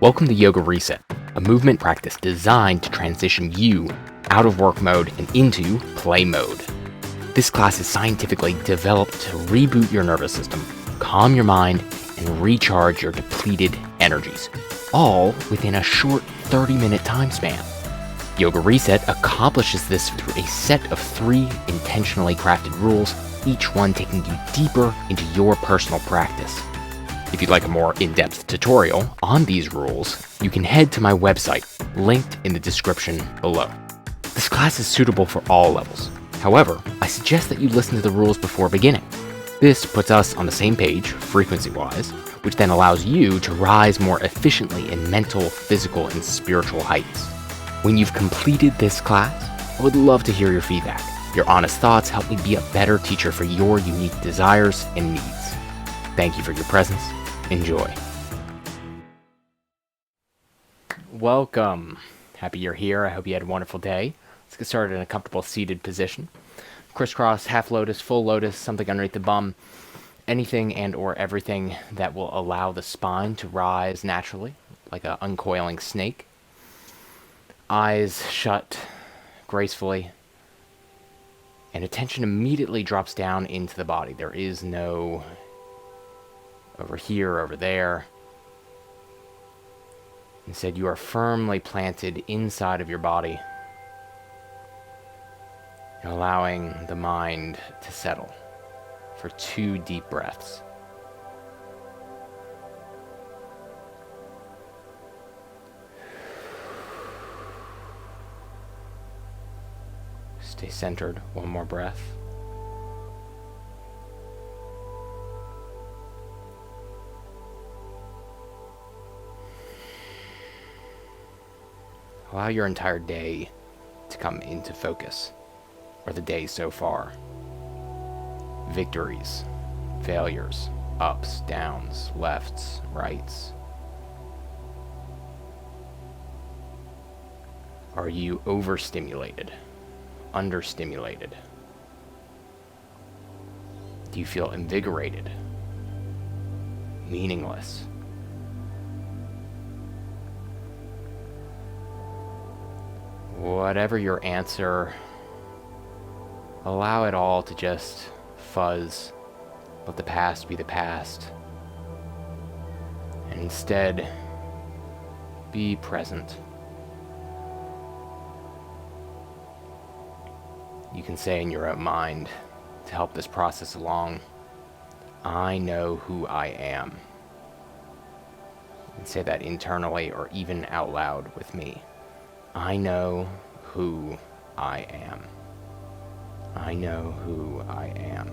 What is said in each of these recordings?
Welcome to Yoga Reset, a movement practice designed to transition you out of work mode and into play mode. This class is scientifically developed to reboot your nervous system, calm your mind, and recharge your depleted energies, all within a short 30-minute time span. Yoga Reset accomplishes this through a set of 3 intentionally crafted rules, each one taking you deeper into your personal practice. If you'd like a more in-depth tutorial on these rules, you can head to my website, linked in the description below. This class is suitable for all levels. However, I suggest that you listen to the rules before beginning. This puts us on the same page, frequency-wise, which then allows you to rise more efficiently in mental, physical, and spiritual heights. When you've completed this class, I would love to hear your feedback. Your honest thoughts help me be a better teacher for your unique desires and needs. Thank you for your presence. Enjoy. Welcome. Happy you're here. I hope you had a wonderful day. Let's get started in a comfortable seated position. Crisscross, half lotus, full lotus, something underneath the bum. Anything and or everything that will allow the spine to rise naturally, like an uncoiling snake. Eyes shut gracefully. And attention immediately drops down into the body. There is no over here, over there. Instead, you are firmly planted inside of your body, allowing the mind to settle for 2 deep breaths. Stay centered. One more breath. Allow your entire day to come into focus, or the day so far. Victories, failures, ups, downs, lefts, rights. Are you overstimulated, understimulated? Do you feel invigorated, meaningless? Whatever your answer, allow it all to just fuzz. Let the past be the past. And instead, be present. You can say in your own mind, to help this process along, I know who I am. And say that internally or even out loud with me. I know who I am. I know who I am.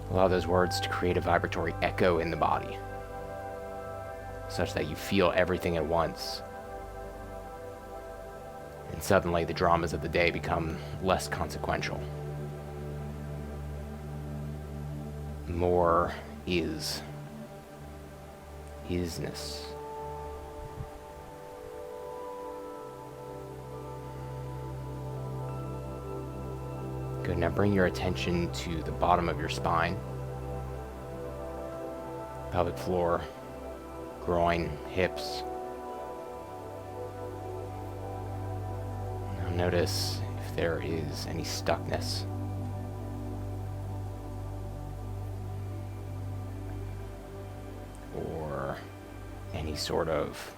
Allow those words to create a vibratory echo in the body, such that you feel everything at once. And suddenly the dramas of the day become less consequential. More is. Isness. Good. Now bring your attention to the bottom of your spine, pelvic floor, groin, hips. Now notice if there is any stuckness. Or any sort of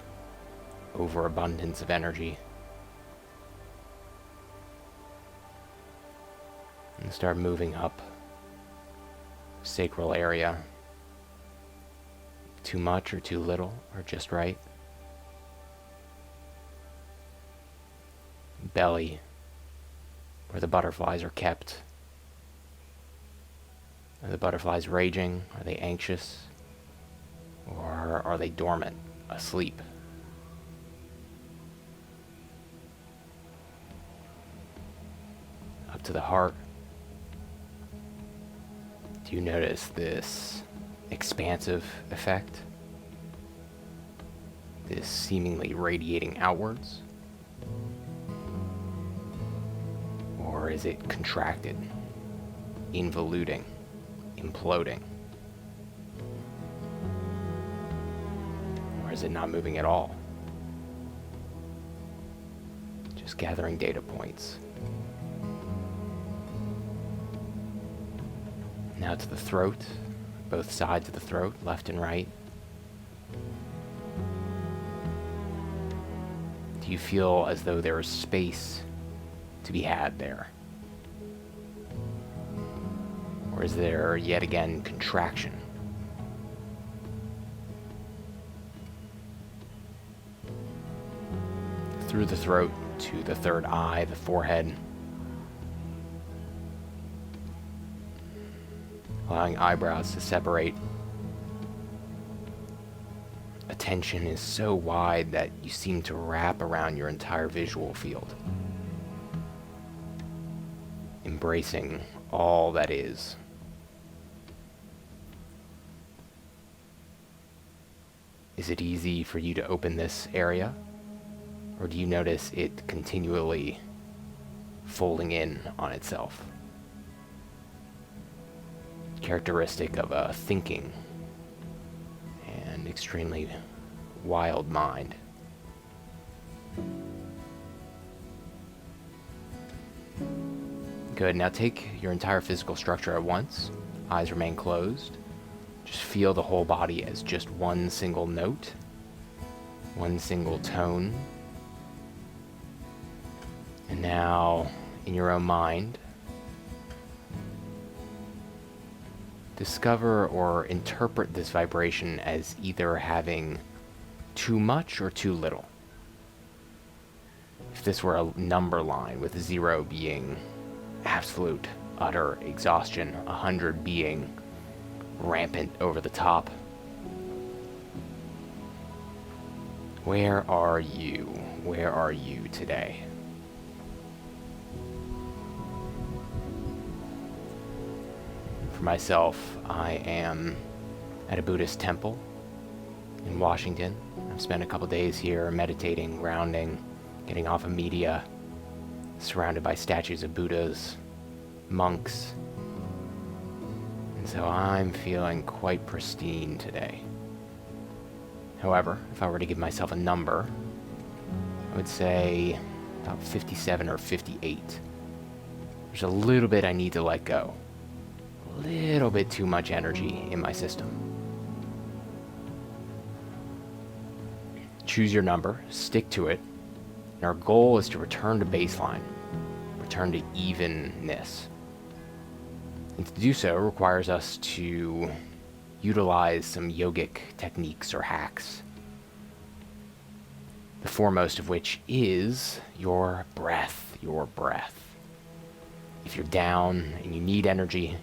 overabundance of energy. And start moving up. Sacral area. Too much or too little or just right. Belly, where the butterflies are kept. Are the butterflies raging? Are they anxious? Or are they dormant, asleep? Up to the heart. Do you notice this expansive effect? This seemingly radiating outwards? Or is it contracted, involuting, imploding? is it not moving at all? Just gathering data points. Now to the throat, both sides of the throat, left and right. Do you feel as though there is space to be had there? Or is there yet again contraction? Through the throat to the third eye, the forehead. Allowing eyebrows to separate. Attention is so wide that you seem to wrap around your entire visual field. Embracing all that is. Is it easy for you to open this area? Or do you notice it continually folding in on itself? Characteristic of a thinking and extremely wild mind. Good, now take your entire physical structure at once. Eyes remain closed. Just feel the whole body as just one single note, one single tone. And now, in your own mind, discover or interpret this vibration as either having too much or too little. If this were a number line, with 0 being absolute, utter exhaustion, 100 being rampant over the top. Where are you? Where are you today? For myself, I am at a Buddhist temple in Washington. I've spent a couple days here meditating, grounding, getting off of media, surrounded by statues of Buddhas, monks. And so I'm feeling quite pristine today. However, if I were to give myself a number, I would say about 57 or 58. There's a little bit I need to let go. A little bit too much energy in my system. Choose your number, stick to it, and our goal is to return to baseline, return to evenness. And to do so requires us to utilize some yogic techniques or hacks. The foremost of which is your breath, your breath. If you're down and you need energy,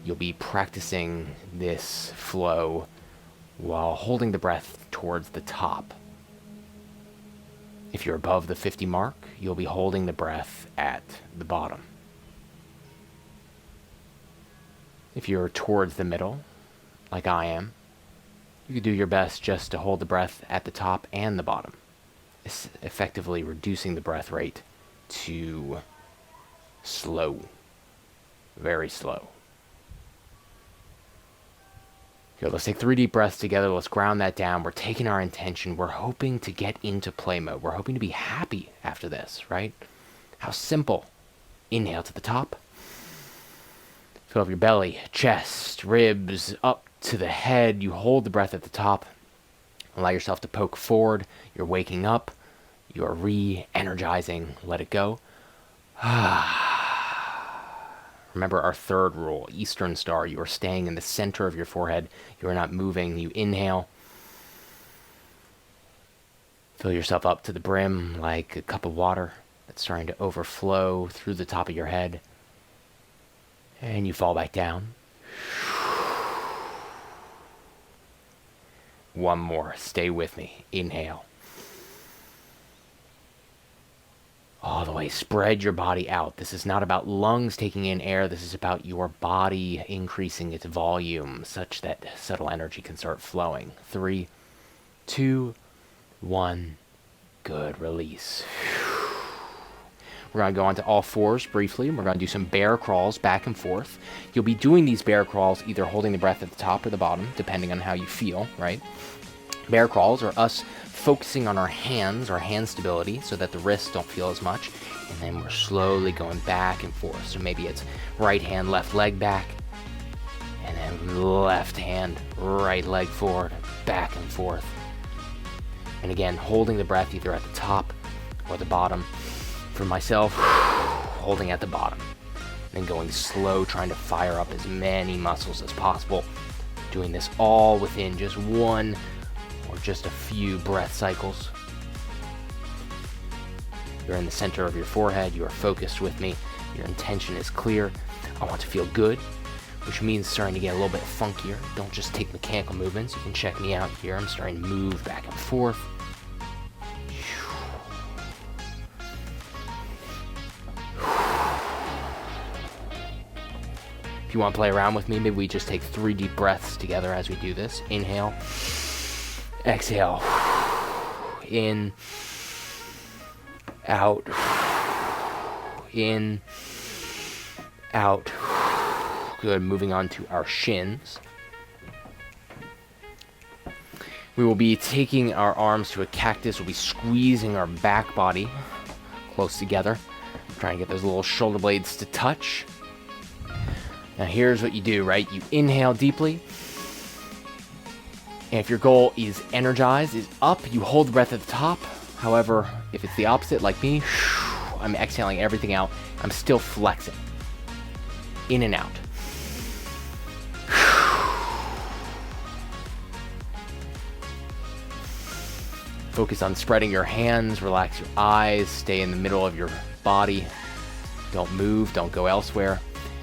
you'll be practicing this flow while holding the breath towards the top. If you're above the 50 mark, you'll be holding the breath at the bottom. If you're towards the middle, like I am, you could do your best just to hold the breath at the top and the bottom, effectively reducing the breath rate to slow, very slow. Good, let's take 3 deep breaths together. Let's ground that down. We're taking our intention. We're hoping to get into play mode. We're hoping to be happy after this, right? How simple. Inhale to the top. Fill up your belly, chest, ribs, up to the head. You hold the breath at the top. Allow yourself to poke forward. You're waking up. You're re-energizing. Let it go. Remember our third rule, Eastern Star. You are staying in the center of your forehead. You are not moving. You inhale. Fill yourself up to the brim like a cup of water that's starting to overflow through the top of your head. And you fall back down. One more. Stay with me. Inhale. All the way. Spread your body out. This is not about lungs taking in air. This is about your body increasing its volume such that subtle energy can start flowing. 3, 2, 1. Good. Release. We're going to go on to all fours briefly. We're going to do some bear crawls back and forth. You'll be doing these bear crawls either holding the breath at the top or the bottom, depending on how you feel, right? Bear crawls are us focusing on our hand stability, so that the wrists don't feel as much, and then we're slowly going back and forth. So maybe it's right hand, left leg back, and then left hand, right leg forward, back and forth. And again, holding the breath either at the top or the bottom. For myself, holding at the bottom. Then going slow, trying to fire up as many muscles as possible. Doing this all within just one or just a few breath cycles. You're in the center of your forehead. You are focused with me. Your intention is clear. I want to feel good, which means starting to get a little bit funkier. Don't just take mechanical movements. You can check me out here. I'm starting to move back and forth. If you want to play around with me, maybe we just take 3 deep breaths together as we do this. Inhale, exhale, in, out, in, out. Good, moving on to our shins. We will be taking our arms to a cactus. We'll be squeezing our back body close together. Trying to get those little shoulder blades to touch. Now here's what you do, right? You inhale deeply. And if your goal is energized, is up, you hold the breath at the top. However, if it's the opposite, like me, I'm exhaling everything out. I'm still flexing. In and out. Focus on spreading your hands, relax your eyes, stay in the middle of your body. Don't move, don't go elsewhere.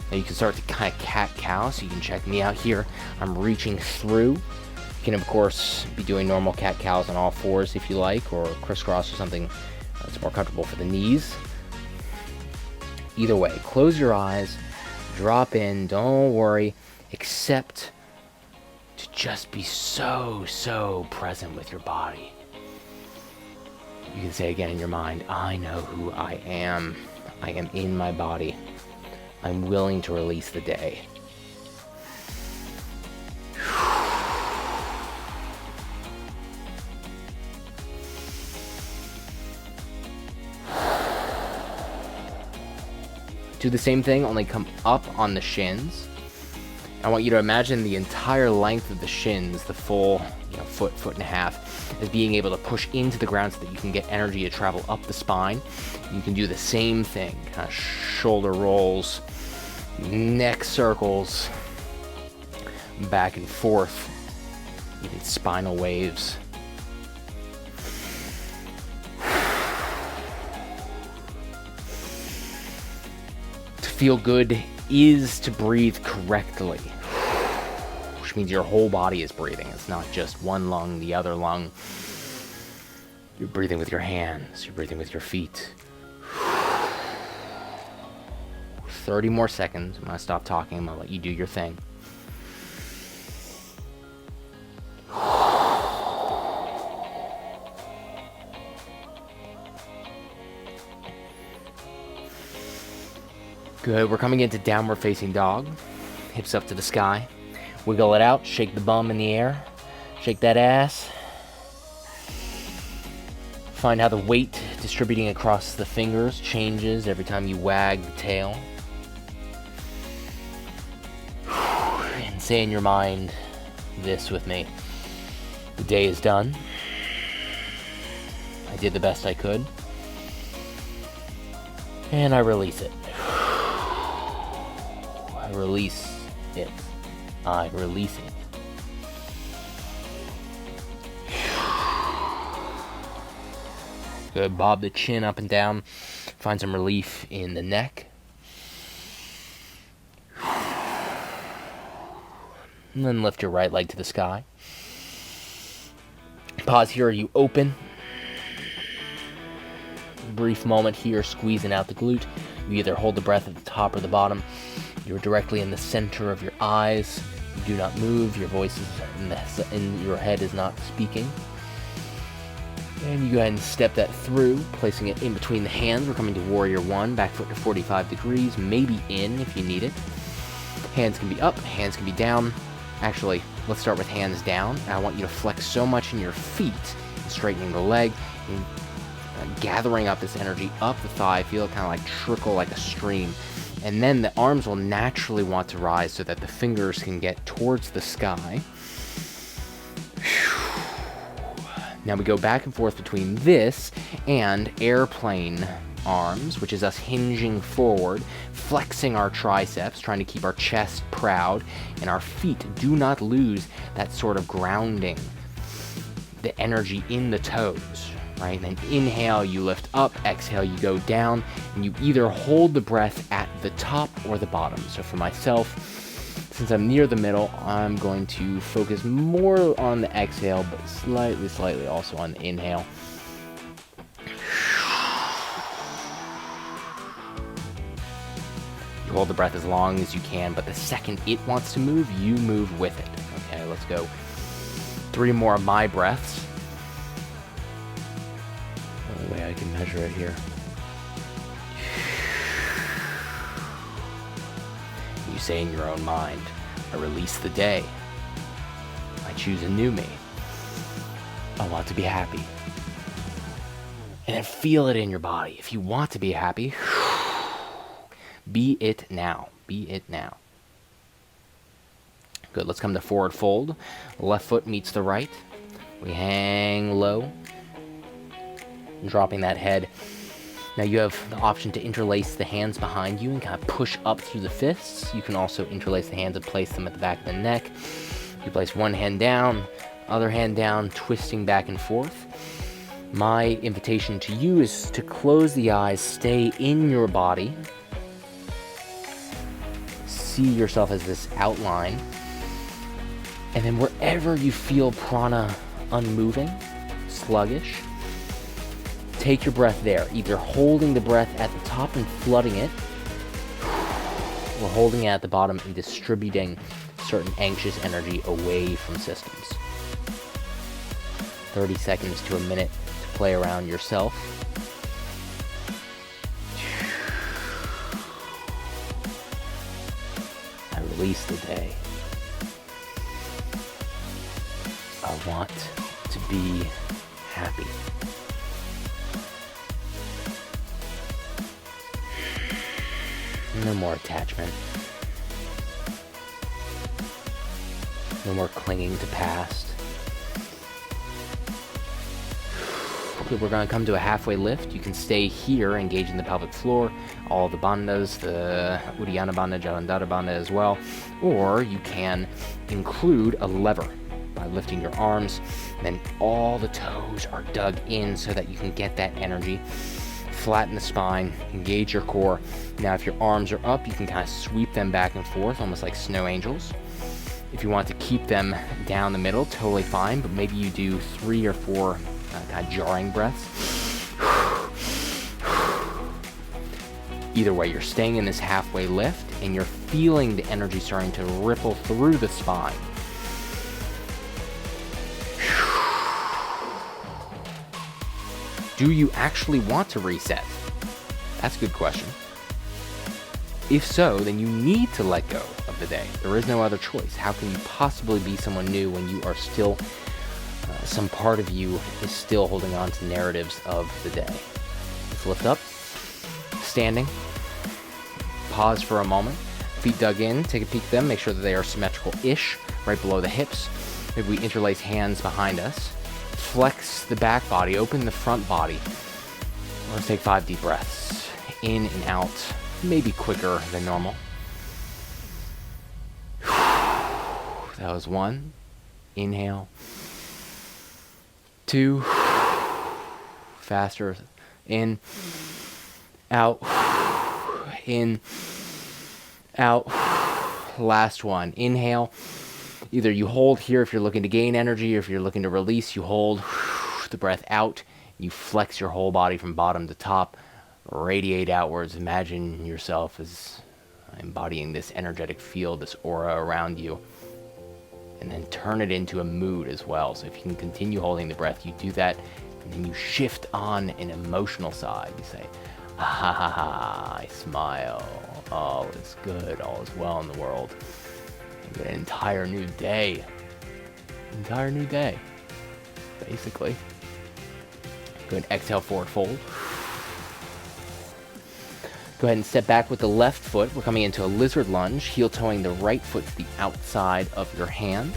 Now you can start to kind of cat-cow, so you can check me out here. I'm reaching through. You can, of course, be doing normal cat-cows on all fours if you like, or crisscross or something that's more comfortable for the knees. Either way, close your eyes, drop in, don't worry, except to just be so present with your body. You can say again in your mind, I know who I am. I am in my body. I'm willing to release the day. Do the same thing, only come up on the shins. I want you to imagine the entire length of the shins, the full foot and a half, as being able to push into the ground so that you can get energy to travel up the spine. You can do the same thing, kind of shoulder rolls, neck circles, back and forth, even spinal waves. To feel good is to breathe correctly, which means your whole body is breathing. It's not just one lung, the other lung. You're breathing with your hands, you're breathing with your feet. 30 more seconds. I'm going to stop talking. I'm going to let you do your thing. Good. We're coming into downward facing dog. Hips up to the sky. Wiggle it out. Shake the bum in the air. Shake that ass. Find how the weight distributing across the fingers changes every time you wag the tail. And say in your mind this with me. The day is done. I did the best I could. And I release it. I release it. I release it. Good. Bob the chin up and down. Find some relief in the neck. And then lift your right leg to the sky. Pause here. You open. Brief moment here, squeezing out the glute. You either hold the breath at the top or the bottom. You're directly in the center of your eyes. You do not move. Your voice is in your head is not speaking. And you go ahead and step that through, placing it in between the hands. We're coming to Warrior 1, back foot to 45 degrees, maybe in if you need it. Hands can be up, hands can be down. Actually, Let's start with hands down. And I want you to flex so much in your feet, and straightening the leg, and gathering up this energy up the thigh. Feel it kind of like trickle like a stream. And then the arms will naturally want to rise so that the fingers can get towards the sky. Now we go back and forth between this and airplane arms, which is us hinging forward, flexing our triceps, trying to keep our chest proud, and our feet do not lose that sort of grounding, the energy in the toes, right? And then inhale, you lift up, exhale, you go down, and you either hold the breath at the top or the bottom. So for myself, since I'm near the middle, I'm going to focus more on the exhale, but slightly also on the inhale. You hold the breath as long as you can, but the second it wants to move, you move with it. Okay, let's go 3 more of my breaths. The only way I can measure it here. You say in your own mind, I release the day. I choose a new me. I want to be happy. And then feel it in your body. If you want to be happy, be it now. Be it now. Good, let's come to forward fold. Left foot meets the right. We hang low, dropping that head. Now you have the option to interlace the hands behind you and kind of push up through the fists. You can also interlace the hands and place them at the back of the neck. You place one hand down, other hand down, twisting back and forth. My invitation to you is to close the eyes, stay in your body. See yourself as this outline. And then wherever you feel prana unmoving, sluggish, take your breath there, either holding the breath at the top and flooding it, or holding it at the bottom and distributing certain anxious energy away from systems. 30 seconds to a minute to play around yourself. I release the day. I want to be happy. No more attachment. No more clinging to past. Okay, we're going to come to a halfway lift. You can stay here, engaging the pelvic floor, all the bandhas, the Uddiyana Bandha, Jalandhara Bandha as well. Or you can include a lever by lifting your arms. Then all the toes are dug in so that you can get that energy. Flatten the spine, engage your core. Now if your arms are up, you can kind of sweep them back and forth, almost like snow angels. If you want to keep them down the middle, totally fine, but maybe you do 3 or 4 kind of jarring breaths. Either way, you're staying in this halfway lift, and you're feeling the energy starting to ripple through the spine. Do you actually want to reset? That's a good question. If so, then you need to let go of the day. There is no other choice. How can you possibly be someone new when you are still, some part of you is still holding on to narratives of the day? Let's lift up, standing, pause for a moment, feet dug in, take a peek at them, make sure that they are symmetrical-ish, right below the hips. Maybe we interlace hands behind us. Flex the back body, open the front body. Let's take 5 deep breaths. In and out, maybe quicker than normal. That was 1. Inhale. 2. Faster. In. Out. In. Out. Last one. Inhale. Either you hold here if you're looking to gain energy, or if you're looking to release, you hold the breath out. You flex your whole body from bottom to top, radiate outwards. Imagine yourself as embodying this energetic field, this aura around you. And then turn it into a mood as well. So if you can continue holding the breath, you do that, and then you shift on an emotional side. You say, ha ha ha ha, I smile. All is good, all is well in the world. You get an entire new day entire new day, basically. Go ahead and exhale, forward fold. Go ahead and step back with the left foot. We're coming into a lizard lunge, heel toeing the right foot to the outside of your hand.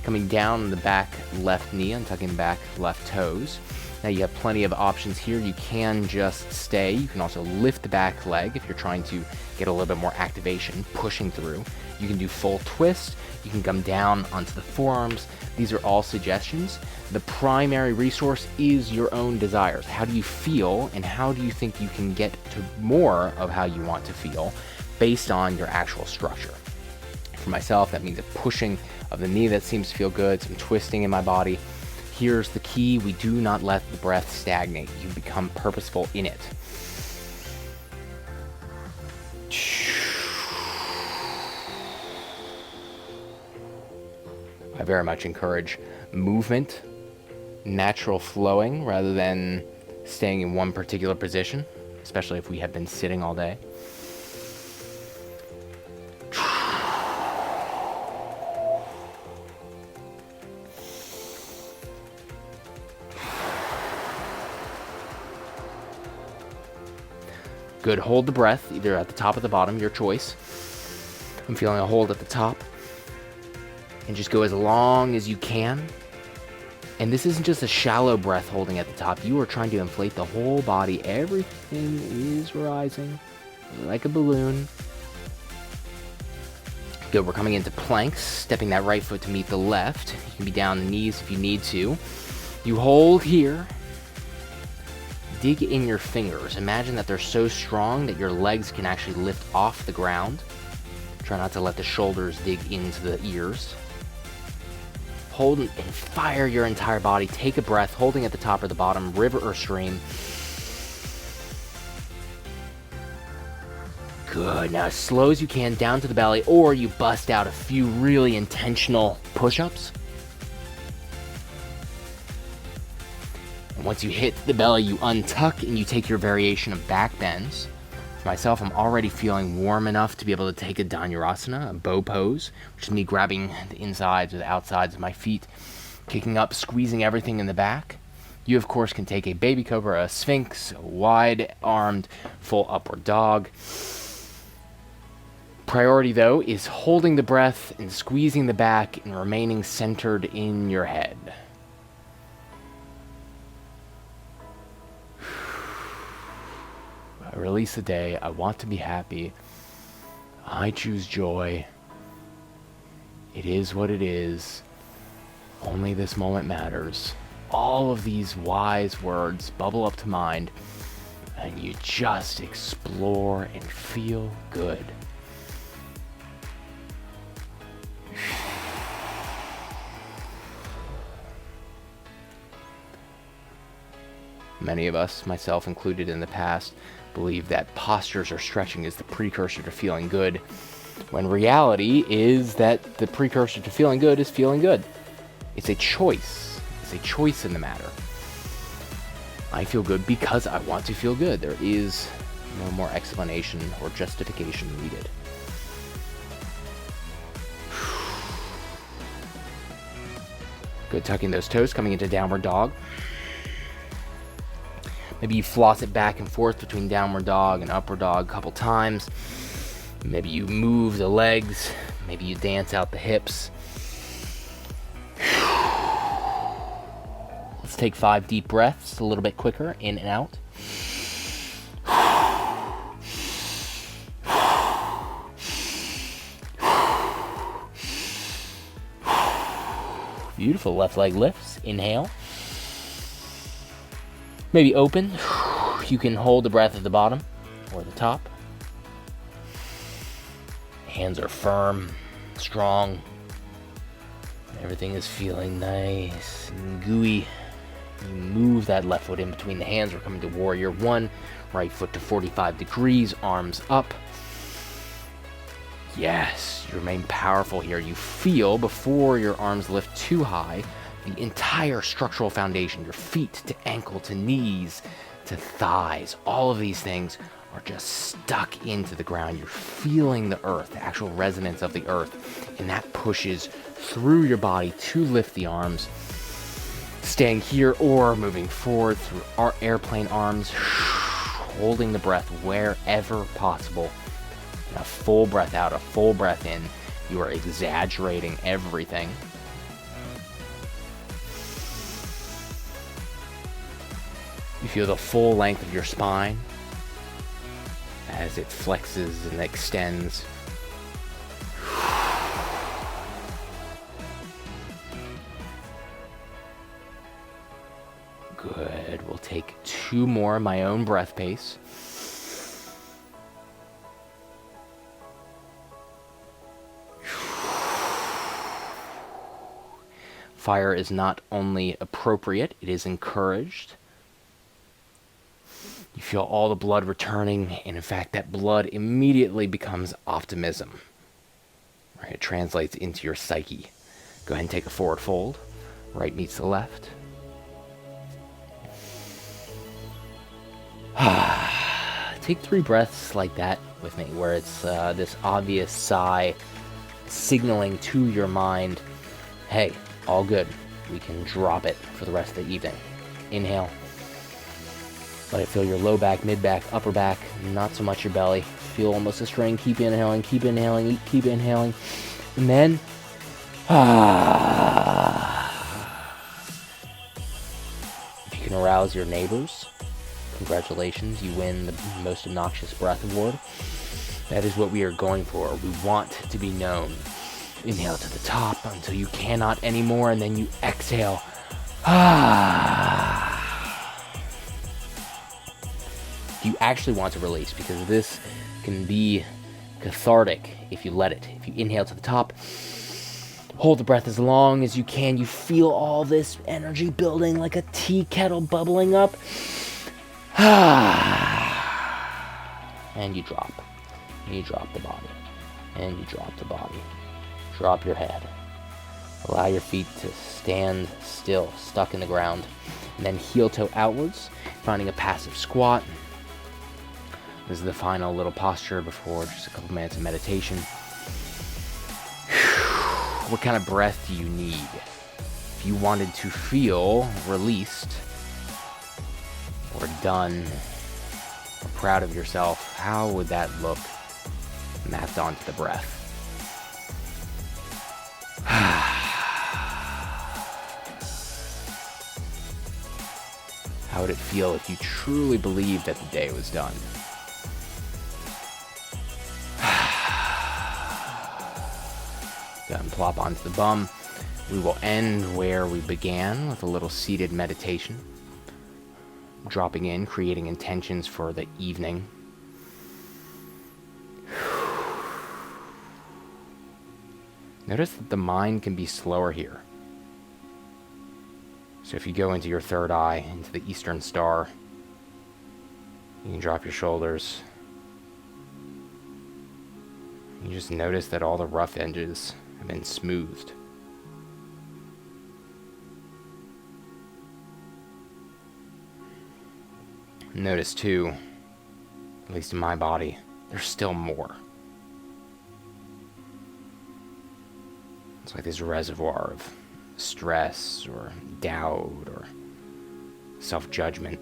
Coming down on the back left knee, untucking back left toes. Now you have plenty of options here. You can just stay. You can also lift the back leg if you're trying to get a little bit more activation, pushing through. You can do full twist. You can come down onto the forearms. These are all suggestions. The primary resource is your own desires. How do you feel, and how do you think you can get to more of how you want to feel based on your actual structure? For myself, that means a pushing of the knee that seems to feel good, some twisting in my body. Here's the key: we do not let the breath stagnate. You become purposeful in it. I very much encourage movement, natural flowing, rather than staying in one particular position, especially if we have been sitting all day. Good, hold the breath, either at the top or the bottom, your choice. I'm feeling a hold at the top. And just go as long as you can. And this isn't just a shallow breath holding at the top. You are trying to inflate the whole body. Everything is rising like a balloon. Good, we're coming into planks, stepping that right foot to meet the left. You can be down on the knees if you need to. You hold here. Dig in your fingers. Imagine that they're so strong that your legs can actually lift off the ground. Try not to let the shoulders dig into the ears. Hold and fire your entire body. Take a breath, holding at the top or the bottom, river or stream. Good. Now, as slow as you can, down to the belly, or you bust out a few really intentional push-ups. And once you hit the belly, you untuck and you take your variation of back bends. For myself, I'm already feeling warm enough to be able to take a Dhanurasana, a bow pose, which is me grabbing the insides or the outsides of my feet, kicking up, squeezing everything in the back. You, of course, can take a baby cobra, a sphinx, a wide-armed, full upward dog. Priority, though, is holding the breath and squeezing the back and remaining centered in your head. I release the day. I want to be happy. I choose joy. It is what it is. Only this moment matters. All of these wise words bubble up to mind, and you just explore and feel good. Many of us, myself included in the past, believe that postures or stretching is the precursor to feeling good, when reality is that the precursor to feeling good is feeling good. It's a choice. It's a choice in the matter. I feel good because I want to feel good. There is no more explanation or justification needed. Good, tucking those toes, coming into downward dog. Maybe you floss it back and forth between downward dog and upward dog a couple times. Maybe you move the legs. Maybe you dance out the hips. Let's take 5 deep breaths, a little bit quicker, in and out. Beautiful, left leg lifts, inhale. Maybe open. You can hold the breath at the bottom or the top. Hands are firm, strong. Everything is feeling nice and gooey. You move that left foot in between the hands. We're coming to warrior 1. Right foot to 45 degrees, arms up. Yes, you remain powerful here. You feel, before your arms lift too high, the entire structural foundation, your feet to ankle to knees to thighs, all of these things are just stuck into the ground. You're feeling the earth, the actual resonance of the earth, and that pushes through your body to lift the arms, staying here or moving forward through our airplane arms, holding the breath wherever possible. And a full breath out, a full breath in. You are exaggerating everything. You feel the full length of your spine as it flexes and extends. Good. We'll take 2 more, my own breath pace. Fire is not only appropriate, it is encouraged. You feel all the blood returning, and in fact, that blood immediately becomes optimism. Right? It translates into your psyche. Go ahead and take a forward fold. Right meets the left. Take 3 breaths like that with me, where it's this obvious sigh signaling to your mind, hey, all good. We can drop it for the rest of the evening. Inhale. Let it fill your low back, mid back, upper back, not so much your belly. Feel almost a strain. Keep inhaling, keep inhaling, keep inhaling. And then, if you can arouse your neighbors, congratulations, you win the most obnoxious breath award. That is what we are going for. We want to be known. Inhale to the top until you cannot anymore, and then you exhale. You actually want to release, because this can be cathartic if you let it. If you inhale to the top, hold the breath as long as you can. You feel all this energy building like a tea kettle bubbling up. And you drop. And you drop the body. And you drop the body. Drop your head. Allow your feet to stand still, stuck in the ground. And then heel toe outwards, finding a passive squat. This is the final little posture before just a couple minutes of meditation. What kind of breath do you need? If you wanted to feel released or done or proud of yourself, how would that look mapped onto the breath? How would it feel if you truly believed that the day was done? Go ahead and plop onto the bum. We will end where we began, with a little seated meditation. Dropping in, creating intentions for the evening. Notice that the mind can be slower here. So if you go into your third eye, into the Eastern Star, you can drop your shoulders. You just notice that all the rough edges have been smoothed. Notice too, at least in my body, there's still more. It's like this reservoir of stress or doubt or self-judgment.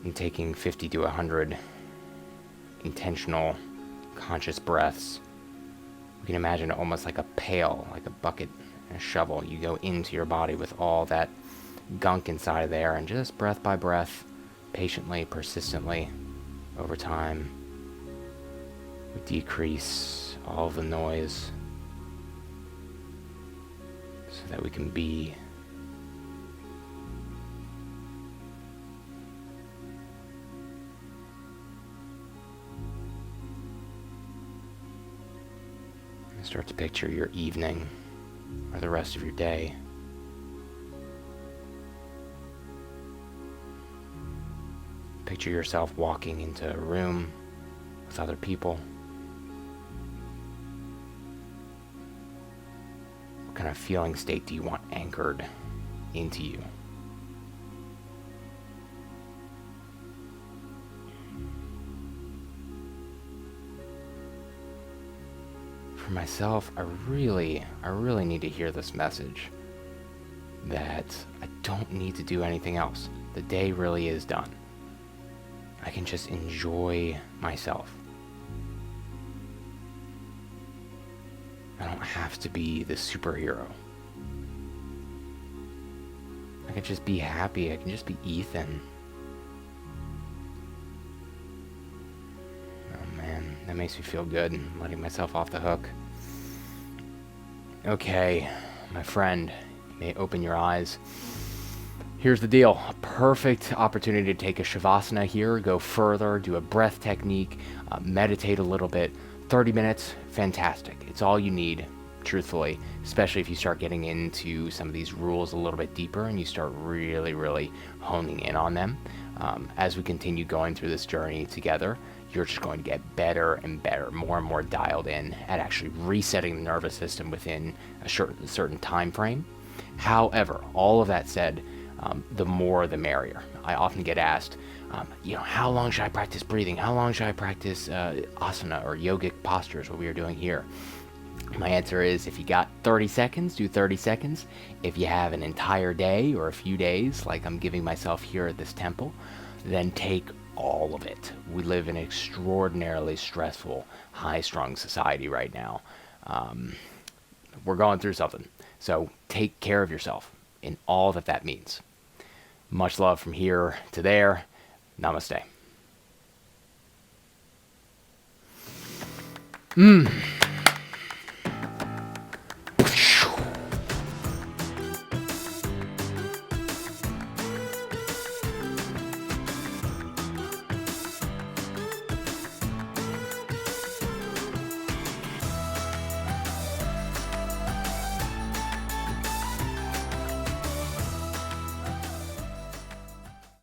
And taking 50 to 100 intentional, conscious breaths, you can imagine it almost like a pail, like a bucket and a shovel. You go into your body with all that gunk inside of there, and just breath by breath, patiently, persistently, over time, we decrease all the noise so that we can be. Start to picture your evening or the rest of your day. Picture yourself walking into a room with other people. What kind of feeling state do you want anchored into you? for myself, I really need to hear this message that I don't need to do anything else. The day really is done. I can just enjoy myself. I don't have to be the superhero. I can just be happy. I can just be Ethan. Oh man, that makes me feel good, letting myself off the hook. Okay, my friend, you may open your eyes. Here's the deal. A perfect opportunity to take a Shavasana here, go further, do a breath technique, meditate a little bit. 30 minutes, fantastic. It's all you need, truthfully, especially if you start getting into some of these rules a little bit deeper and you start really honing in on them. As we continue going through this journey together, you're just going to get better and better, more and more dialed in at actually resetting the nervous system within a certain time frame. However, all of that said, the more the merrier. I often get asked, how long should I practice breathing? How long should I practice asana or yogic postures, what we are doing here? My answer is, if you got 30 seconds, do 30 seconds. If you have an entire day or a few days, like I'm giving myself here at this temple, then take all of it. We live in an extraordinarily stressful, high-strung society right now. We're going through something. So take care of yourself in all that means. Much love from here to there. Namaste.